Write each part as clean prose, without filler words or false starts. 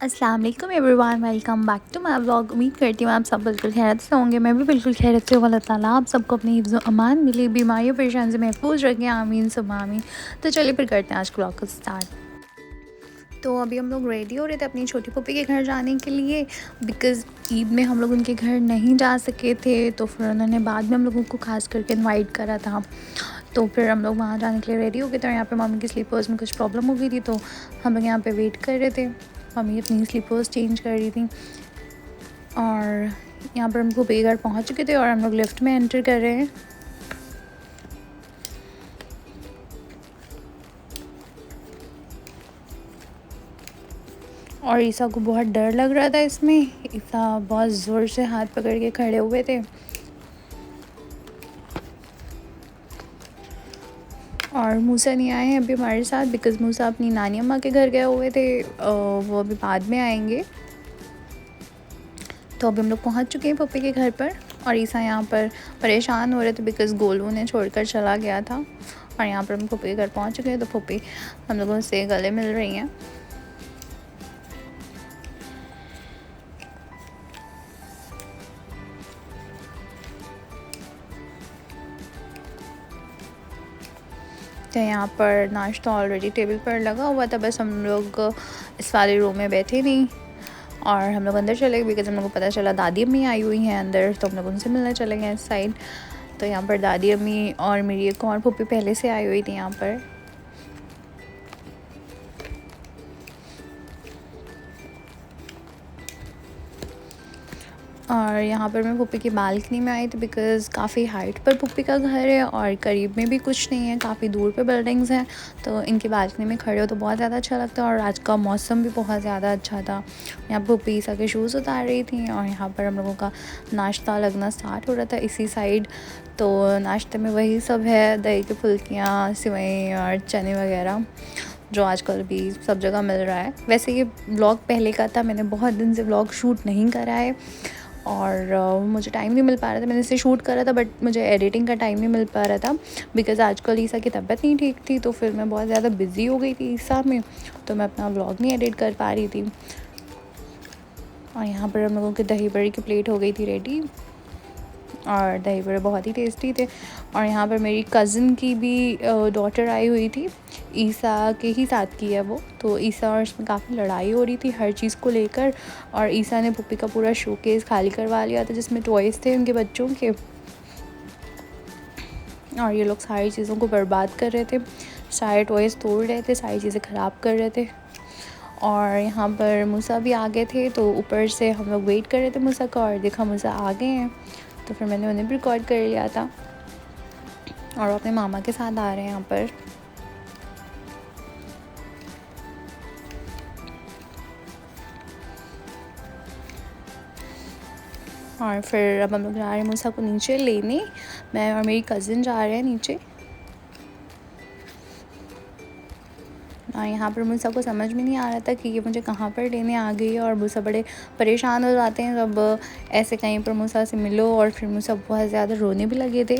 अस्सलाम वालेकुम everyone, welcome back to my vlog. उम्मीद करती हूँ आप सब बिल्कुल खैरियत से होंगे। मैं भी बिल्कुल खैरियत से हूँ। अल्लाह ताला आप सबको अपनी हिफ्ज़ अमान मिले, बीमारियों परेशानी से महफूज रखें, आमीन सुम्मा आमीन। तो चलिए फिर करते हैं आज व्लॉग को स्टार्ट। तो अभी हम लोग रेडी हो रहे थे अपनी छोटी पप्पी के घर जाने के लिए, बिकॉज़ ईद में हम लोग उनके घर नहीं जा सके थे। तो फिर उन्होंने बाद में हम लोगों को खास करके इनवाइट करा था। तो फिर हम लोग वहाँ जाने के लिए रेडी हो गए थे। और यहाँ पे मम्मी की स्लीपर्स में कुछ प्रॉब्लम हो गई थी, तो हम लोग यहाँ पे वेट कर रहे थे। मम्मी अपनी स्लीपर्स चेंज कर रही थी। और यहाँ पर हमको बेघर पहुँच चुके थे और हम लोग लिफ्ट में एंटर कर रहे हैं। और ईसा को बहुत डर लग रहा था इसमें। ईसा बहुत ज़ोर से हाथ पकड़ के खड़े हुए थे। और मूसा नहीं आए हैं अभी हमारे साथ, बिकॉज़ मूसा अपनी नानी अम्मा के घर गए हुए थे। वो अभी बाद में आएंगे। तो अभी हम लोग पहुंच चुके हैं पप्पी के घर पर। और ईसा यहाँ पर परेशान हो रहे थे बिकॉज़ गोलू ने छोड़कर चला गया था। और यहाँ पर हम पप्पी के घर पहुंच चुके हैं। तो पप्पी हम लोगों से गले मिल रही हैं। तो यहाँ पर नाश्ता ऑलरेडी टेबल पर लगा हुआ था, बस हम लोग इस वाले रूम में बैठे नहीं। और हम लोग अंदर चले गए बिकॉज़ हम लोग को पता चला दादी अम्मी आई हुई हैं अंदर, तो हम लोग उनसे मिलने चले गए इस साइड। तो यहाँ पर दादी अम्मी और मेरी एक और पप्पी पहले से आई हुई थी यहाँ पर। और यहाँ पर मैं पुप्पी की बालकनी में आई थी बिकॉज़ काफ़ी हाइट पर पुप्पी का घर है और करीब में भी कुछ नहीं है, काफ़ी दूर पे बिल्डिंग्स हैं। तो इनकी बालकनी में खड़े हो तो बहुत ज़्यादा अच्छा लगता है। और आज का मौसम भी बहुत ज़्यादा अच्छा था। यहाँ पर पुप्पी ईसा के शूज़ उतार रही थी और यहाँ पर हम लोगों का नाश्ता लगना स्टार्ट हो रहा था इसी साइड। तो नाश्ते में वही सब है, दही की फुल्कियाँ, सेवई और चने वगैरह, जो आजकल भी सब जगह मिल रहा है। वैसे ये व्लॉग पहले का था, मैंने बहुत दिन से व्लॉग शूट नहीं करा है और मुझे टाइम नहीं मिल पा रहा था। मैंने इसे शूट करा था बट मुझे एडिटिंग का टाइम नहीं मिल पा रहा था बिकॉज़ आजकल ईसा की तबीयत नहीं ठीक थी। तो फिर मैं बहुत ज़्यादा बिज़ी हो गई थी ईसा में, तो मैं अपना व्लॉग नहीं एडिट कर पा रही थी। और यहाँ पर हम लोगों के दही बड़ी की प्लेट हो गई थी रेडी और दही बड़े बहुत ही टेस्टी थे। और यहाँ पर मेरी कज़न की भी डॉटर आई हुई थी, ईसा के ही साथ की है वो। तो ईसा और इसमें काफ़ी लड़ाई हो रही थी हर चीज़ को लेकर। और ईसा ने पुप्पी का पूरा शोकेस खाली करवा लिया था जिसमें टॉयज़ थे उनके बच्चों के। और ये लोग सारी चीज़ों को बर्बाद कर रहे थे, सारे टॉयज़ तोड़ रहे थे, सारी चीज़ें ख़राब कर रहे थे। और यहाँ पर मूसा भी आ गए थे, तो ऊपर से हम लोग वेट कर रहे थे मूसा का, और देखा मूसा आ गए हैं। तो फिर मैंने उन्हें भी रिकॉर्ड कर लिया था। और वो अपने मामा के साथ आ रहे हैं यहाँ पर। और फिर अब हम लोग जा रहे हैं मूसा को नीचे लेने। मैं और मेरी कज़न जा रहे हैं नीचे। और यहाँ पर मूसा को समझ में नहीं आ रहा था कि ये मुझे कहाँ पर लेने आ गई है। और मूसा बड़े परेशान हो जाते हैं जब ऐसे कहीं पर मूसा से मिलो। और फिर मूसा बहुत ज़्यादा रोने भी लगे थे।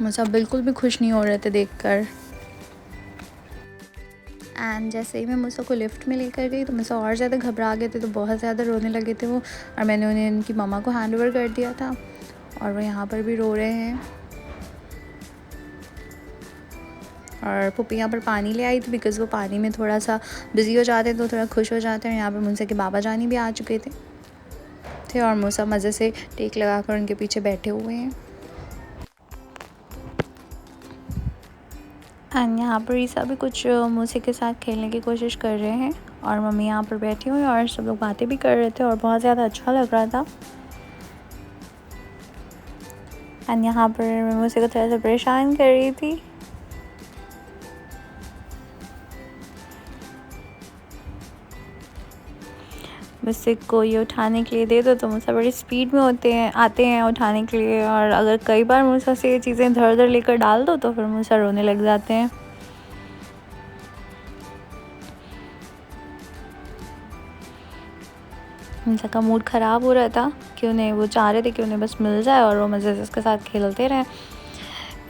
मूसा बिल्कुल भी खुश नहीं हो रहे थे देखकर। एंड जैसे ही मैं मूसा को लिफ्ट में लेकर गई तो मूसा और ज़्यादा घबरा गए थे, तो बहुत ज़्यादा रोने लगे थे वो। और मैंने उन्हें उनकी मम्मा को हैंड ओवर कर दिया था और वो यहाँ पर भी रो रहे हैं। और पुप्पी यहाँ पर पानी ले आई थी बिकॉज़ वो पानी में थोड़ा सा बिज़ी हो जाते हैं तो थोड़ा खुश हो जाते हैं। यहाँ पर मूसा के बाबा जानी भी आ चुके थे और मूसा मज़े से टेक लगा कर उनके पीछे बैठे हुए हैं। एंड यहाँ पर ईसा भी कुछ मूसे के साथ खेलने की कोशिश कर रहे हैं। और मम्मी यहाँ पर बैठी हुई और सब लोग बातें भी कर रहे थे और बहुत ज़्यादा अच्छा लग रहा था। एंड यहाँ पर मैं मूसे को थोड़ा सा परेशान कर रही थी। मुझसे कोई उठाने के लिए दे दो तो मूसा बड़ी स्पीड में आते हैं उठाने के लिए। और अगर कई बार मूसा से ये चीज़ें इधर उधर लेकर डाल दो तो फिर मूसा रोने लग जाते हैं। मूसा का मूड ख़राब हो रहा था कि उन्हें वो चाह रहे थे कि उन्हें बस मिल जाए और वो मज़े से उसके साथ खेलते रहें।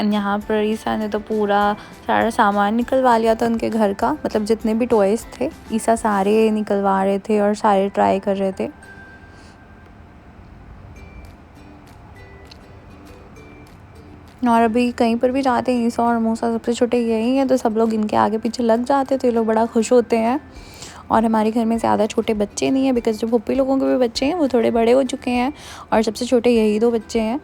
एंड यहाँ पर ईसा ने तो पूरा सारा सामान निकलवा लिया था उनके घर का, मतलब जितने भी टॉयज़ थे ईसा सारे निकलवा रहे थे और सारे ट्राई कर रहे थे। और अभी कहीं पर भी जाते हैं, ईसा और मूसा सबसे छोटे यही हैं, तो सब लोग इनके आगे पीछे लग जाते, तो ये लोग बड़ा खुश होते हैं। और हमारे घर में ज़्यादा छोटे बच्चे नहीं हैं, बिकॉज़ जो पुप्पी लोगों के भी बच्चे हैं वो थोड़े बड़े हो चुके हैं और सबसे छोटे यही 2 बच्चे हैं।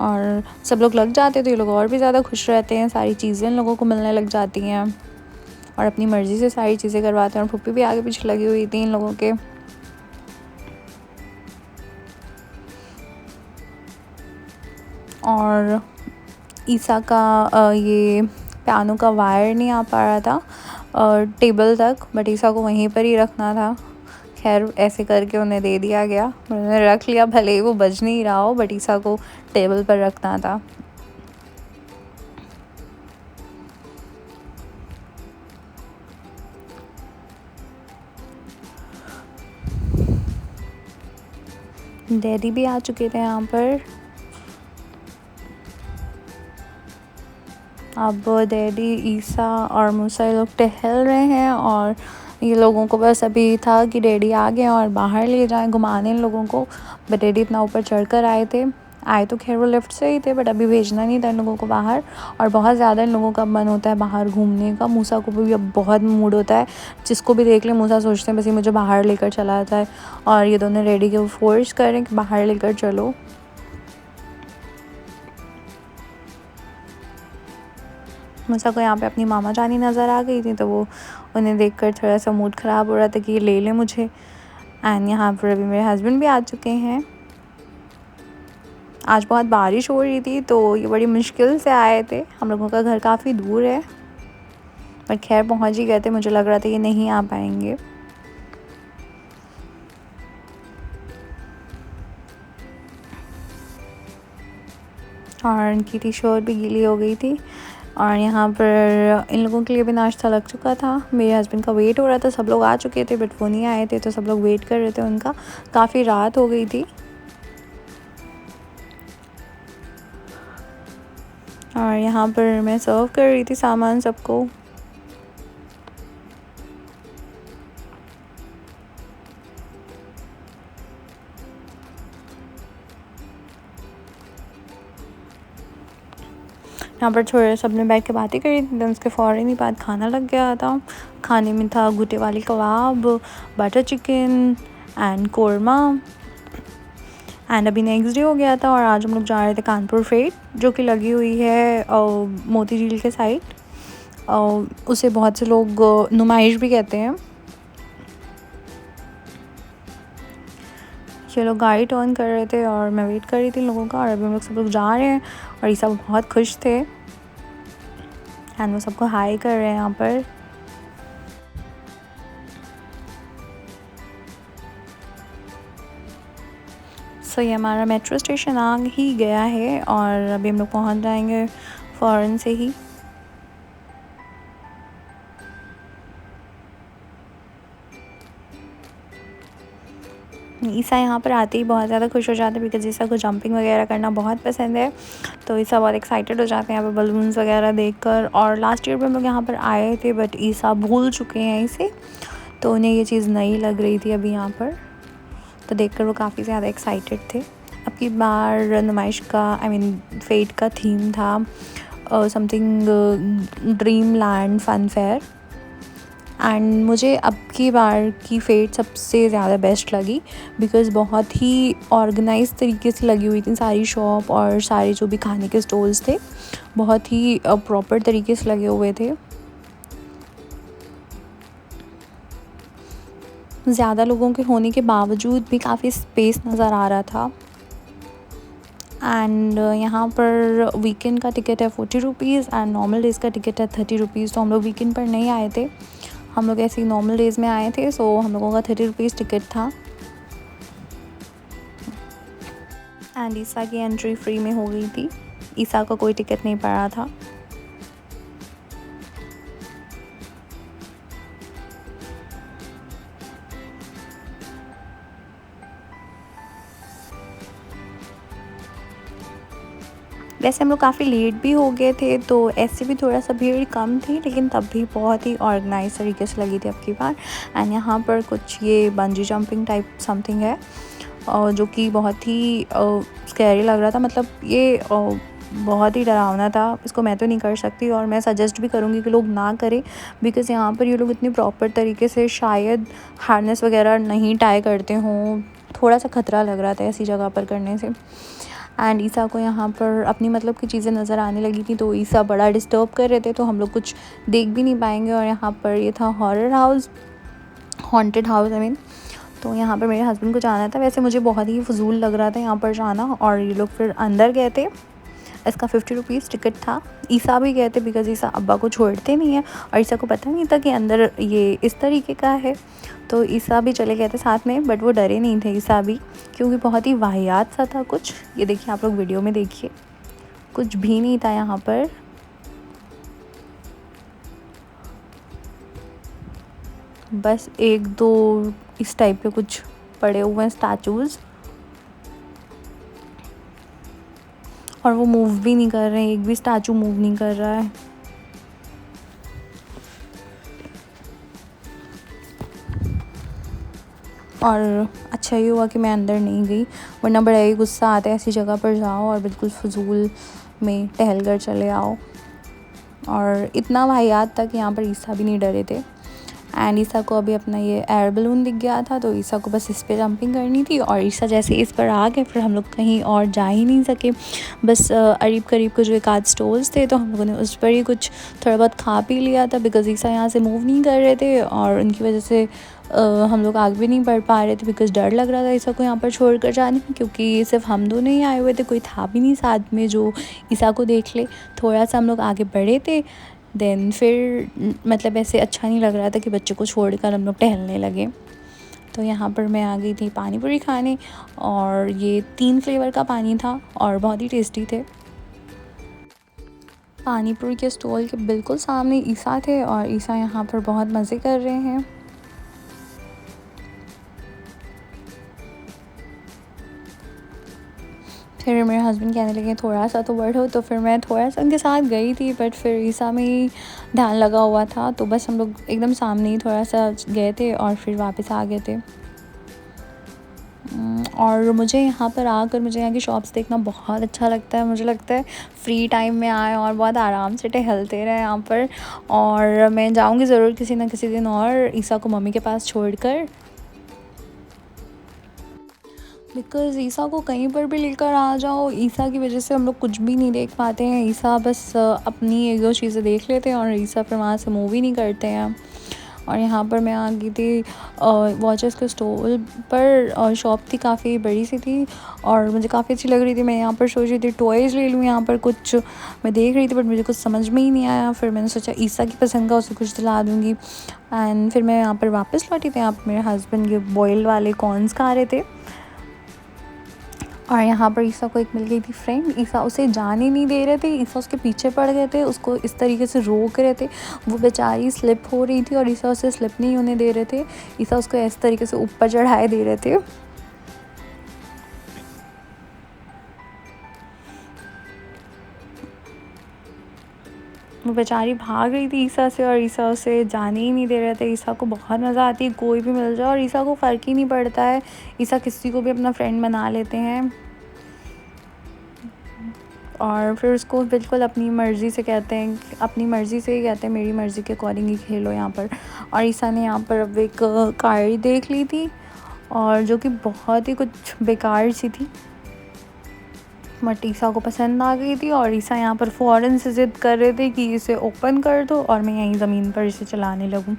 और सब लोग लग जाते तो ये लोग और भी ज़्यादा खुश रहते हैं, सारी चीज़ें इन लोगों को मिलने लग जाती हैं और अपनी मर्ज़ी से सारी चीज़ें करवाते हैं। और पुप्पी भी आगे पीछे लगी हुई थी इन लोगों के। और ईसा का ये पियानो का वायर नहीं आ पा रहा था टेबल तक, बट ईसा को वहीं पर ही रखना था। खैर ऐसे करके उन्हें दे दिया गया, उन्होंने रख लिया, भले ही वो बज नहीं रहा हो, बट ईसा को टेबल पर रखना था। डैडी भी आ चुके थे यहाँ पर। अब डैडी, ईसा और मूसा ये लोग टहल रहे हैं और ये लोगों को बस अभी था कि डैडी आ गए और बाहर ले जाएं घुमाने इन लोगों को, बट डैडी इतना ऊपर चढ़ कर आए तो खैर वो लिफ्ट से ही थे, बट अभी भेजना नहीं था इन लोगों को बाहर। और बहुत ज़्यादा इन लोगों का मन होता है बाहर घूमने का। मूसा को भी अब बहुत मूड होता है, जिसको भी देख ले मूसा सोचते हैं बस ये मुझे बाहर लेकर चला जाता है। और ये दोनों डैडी के फोर्स करें कि बाहर लेकर चलो। मूसा को यहाँ पे अपनी मामा जानी नज़र आ गई थी, तो वो उन्हें देखकर थोड़ा सा मूड ख़राब हो रहा था कि ये ले ले मुझे। एंड यहाँ पर अभी मेरे हस्बैंड भी आ चुके हैं। आज बहुत बारिश हो रही थी तो ये बड़ी मुश्किल से आए थे, हम लोगों का घर काफ़ी दूर है, पर खैर पहुँच ही गए थे। मुझे लग रहा था ये नहीं आ पाएंगे। और इनकी टी शर्ट भी गीली हो गई थी। और यहाँ पर इन लोगों के लिए भी नाश्ता लग चुका था। मेरे हस्बैंड का वेट हो रहा था, सब लोग आ चुके थे बट वो नहीं आए थे, तो सब लोग वेट कर रहे थे उनका। काफ़ी रात हो गई थी। और यहाँ पर मैं सर्व कर रही थी सामान सबको। यहाँ पर थोड़े सबने बैठ के बातें करी थी, तो उसके फ़ौरन ही बाद खाना लग गया था। खाने में था गुटे वाली कबाब, butter chicken and korma. And अभी नेक्स्ट डे हो गया था और आज हम लोग जा रहे थे कानपुर फेट, जो कि लगी हुई है मोती झील के साइड। उसे बहुत से लोग नुमाइश भी कहते हैं। ये लोग गाड़ी टर्न कर रहे थे और मैं वेट कर रही थी लोगों का। और अभी हम लोग सब लोग जा रहे हैं और ये सब बहुत खुश थे एंड वो सबको हाई कर रहे हैं यहाँ पर। सो ये हमारा मेट्रो स्टेशन आ ही गया है और अभी हम लोग पहुँच जाएंगे फ़ौरन से ही। ईसा यहाँ पर आते ही बहुत ज़्यादा खुश हो जाते हैं, बिकॉज ईसा को जंपिंग वगैरह करना बहुत पसंद है, तो ईसा बहुत एक्साइटेड हो जाते हैं यहाँ पर बलून्स वगैरह देखकर। और लास्ट ईयर भी हम लोग यहाँ पर आए थे बट ईसा भूल चुके हैं इसे, तो उन्हें ये चीज़ नई लग रही थी अभी यहाँ पर, तो देखकर वो काफ़ी ज़्यादा एक्साइटेड थे। अब की बार नुमाइश का फेट का थीम था something dream land fun fair. And मुझे अब की बार की फेट सबसे ज़्यादा बेस्ट लगी, बिकॉज़ बहुत ही ऑर्गेनाइज तरीके से लगी हुई थी सारी शॉप, और सारे जो भी खाने के स्टॉल्स थे बहुत ही प्रॉपर तरीके से लगे हुए थे। ज़्यादा लोगों के होने के बावजूद भी काफ़ी स्पेस नज़र आ रहा था। एंड यहाँ पर वीकेंड का टिकट है 40 रुपीज़ एंड नॉर्मल डेज़ का टिकट है 30 रुपीज़। तो हम लोग वीकेंड पर नहीं आए थे, हम लोग ऐसे ही नॉर्मल डेज़ में आए थे, सो हम लोगों का 30 रुपीज़ टिकट था। एंड ईसा की एंट्री फ्री में हो गई थी, ईसा का कोई टिकट नहीं पड़ा था। वैसे हम लोग काफ़ी लेट भी हो गए थे, तो ऐसे भी थोड़ा सा भीड़ कम थी, लेकिन तब भी बहुत ही ऑर्गेनाइज तरीके से लगी थी अब की बार। एंड यहाँ पर कुछ ये बंजी जंपिंग टाइप समथिंग है, जो कि बहुत ही स्कैरी लग रहा था। मतलब ये बहुत ही डरावना था, इसको मैं तो नहीं कर सकती, और मैं सजेस्ट भी करूँगी कि लोग ना करें, बिकॉज़ यहाँ पर ये लोग इतनी प्रॉपर तरीके से शायद हार्नेस वगैरह नहीं टाई करते हों। थोड़ा सा ख़तरा लग रहा था ऐसी जगह पर करने से। एंड ईसा को यहाँ पर अपनी मतलब की चीज़ें नज़र आने लगी थी, तो ईसा बड़ा डिस्टर्ब कर रहे थे, तो हम लोग कुछ देख भी नहीं पाएंगे। और यहाँ पर ये था horror house, haunted house I mean. तो यहाँ पर मेरे हस्बैंड को जाना था, वैसे मुझे बहुत ही फजूल लग रहा था यहाँ पर जाना, और ये लोग फिर अंदर गए थे। इसका 50 रुपीज़ टिकट था। ईसा भी गए थे, बिकॉज़ ईसा अब्बा को छोड़ते नहीं है, और ईसा को पता नहीं था कि अंदर ये इस तरीके का है, तो ईसा भी चले गए थे साथ में। बट वो डरे नहीं थे ईसा भी, क्योंकि बहुत ही वाहियात सा था कुछ। ये देखिए, आप लोग वीडियो में देखिए, कुछ भी नहीं था यहाँ पर। बस एक दो इस टाइप के कुछ पड़े हुए हैं स्टैचूज़, और वो मूव भी नहीं कर रहे हैं, एक भी स्टैचू मूव नहीं कर रहा है। और अच्छा ये हुआ कि मैं अंदर नहीं गई, वरना बड़ा ही गुस्सा आता है ऐसी जगह पर जाओ और बिल्कुल फजूल में टहल कर चले आओ। और इतना वाहियात था कि यहाँ पर ईसा भी नहीं डरे थे। एंड ईसा को अभी अपना ये एयर बलून दिख गया था, तो ईसा को बस इस पर जंपिंग करनी थी, और ईसा जैसे इस पर आ गए, फिर हम लोग कहीं और जा ही नहीं सके। बस करीब करीब कुछ एक आध स्टोर्स थे, तो हम लोगों ने उस पर ही कुछ थोड़ा बहुत खा पी लिया था, बिकॉज़ ईसा यहाँ से मूव नहीं कर रहे थे, और उनकी वजह से हम लोग आगे भी नहीं बढ़ पा रहे थे, बिकॉज़ डर लग रहा था ईसा को यहाँ पर छोड़ कर जाने में, क्योंकि सिर्फ हम दोनों ही आए हुए थे, कोई था भी नहीं साथ में जो ईसा को देख ले। थोड़ा सा हम लोग आगे बढ़े थे, देन फिर मतलब ऐसे अच्छा नहीं लग रहा था कि बच्चे को छोड़कर हम लोग टहलने लगे। तो यहाँ पर मैं आ गई थी पानी पूरी खाने, और ये 3 फ्लेवर का पानी था और बहुत ही टेस्टी थे। पानी पूरी के स्टॉल के बिल्कुल सामने ईसा थे, और ईसा यहाँ पर बहुत मज़े कर रहे हैं। फिर मेरे हस्बैंड कहने लगे थोड़ा सा तो बढ़ो, तो फिर मैं थोड़ा सा उनके साथ गई थी, बट फिर ईसा में ही ध्यान लगा हुआ था, तो बस हम लोग एकदम सामने ही थोड़ा सा गए थे और फिर वापस आ गए थे। और मुझे यहाँ पर आकर मुझे यहाँ की शॉप्स देखना बहुत अच्छा लगता है। मुझे लगता है फ्री टाइम में आए और बहुत आराम से टहलते रहे यहाँ पर। और मैं जाऊँगी ज़रूर किसी ना किसी दिन और ईसा को मम्मी के पास छोड़कर, बिकॉज़ ईसा को कहीं पर भी लेकर आ जाओ, ईसा की वजह से हम लोग कुछ भी नहीं देख पाते हैं। ईसा बस अपनी एक दो चीज़ें देख लेते हैं, और ईसा फिर वहाँ से मूव ही नहीं करते हैं। और यहाँ पर मैं आ गई थी वॉचेस के स्टॉल पर, और शॉप थी काफ़ी बड़ी सी थी, और मुझे काफ़ी अच्छी लग रही थी। मैं यहाँ पर सोच रही थी टॉयज़ ले लूँ, यहाँ पर कुछ मैं देख रही थी, बट मुझे कुछ समझ में ही नहीं आया। फिर मैंने सोचा ईसा की पसंद का उसे कुछ दिला दूँगी, एंड फिर मैं यहाँ पर वापस लौटी थी। यहाँ पर मेरे हस्बैंड ये बॉयल वाले कॉर्न्स खा रहे थे, और यहाँ पर ईसा को एक मिल गई थी फ्रेंड। ईसा उसे जाने नहीं दे रहे थे, ईसा उसके पीछे पड़ गए थे, उसको इस तरीके से रोक रहे थे। वो बेचारी स्लिप हो रही थी और ईसा उसे स्लिप नहीं होने दे रहे थे। ईसा उसको इस तरीके से ऊपर चढ़ाए दे रहे थे। वो बेचारी भाग रही थी ईसा से, और ईसा उसे जाने ही नहीं दे रहे थे। ईसा को बहुत मज़ा आती है कोई भी मिल जाए, और ईसा को फ़र्क ही नहीं पड़ता है। ईसा किसी को भी अपना फ्रेंड बना लेते हैं, और फिर उसको बिल्कुल अपनी मर्ज़ी से कहते हैं, अपनी मर्ज़ी से ही कहते हैं मेरी मर्ज़ी के अकॉर्डिंग ही खेलो यहाँ पर। और ईसा ने यहाँ पर अब एक कार देख ली थी, और जो कि बहुत ही कुछ बेकार सी थी, बट ईसा को पसंद आ गई थी। और ईसा यहाँ पर फ़ौरन से ज़िद कर रहे थे कि इसे ओपन कर दो और मैं यहीं ज़मीन पर इसे चलाने लगूँ।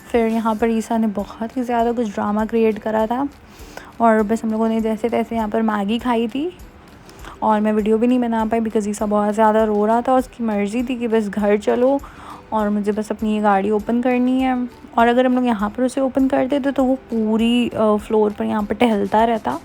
फिर यहाँ पर ईसा ने बहुत ही ज़्यादा कुछ ड्रामा क्रिएट करा था, और बस हम लोगों ने जैसे तैसे यहाँ पर मैगी खाई थी, और मैं वीडियो भी नहीं बना पाई बिकॉज़ ईसा बहुत ज़्यादा रो रहा था। उसकी मर्ज़ी थी कि बस घर चलो, और मुझे बस अपनी ये गाड़ी ओपन करनी है। और अगर हम लोग यहाँ पर उसे ओपन कर देते तो वो पूरी फ्लोर पर यहाँ पर टहलता रहता।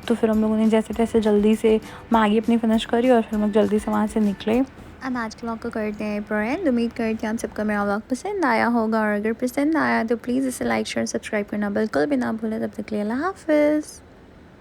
तो फिर हम लोगों ने जैसे तैसे जल्दी से मैगी अपनी फिनिश करी, और फिर हम लोग जल्दी से वहाँ से निकले। एंड आज के व्लॉग को करते हैं एंड उम्मीद करते हैं आप सबको मेरा व्लॉग पसंद आया होगा, और अगर पसंद आया तो प्लीज़ इसे लाइक शेयर सब्सक्राइब करना बिल्कुल भी ना भूलें। तब तक के लिए अल्लाह हाफ़िज़।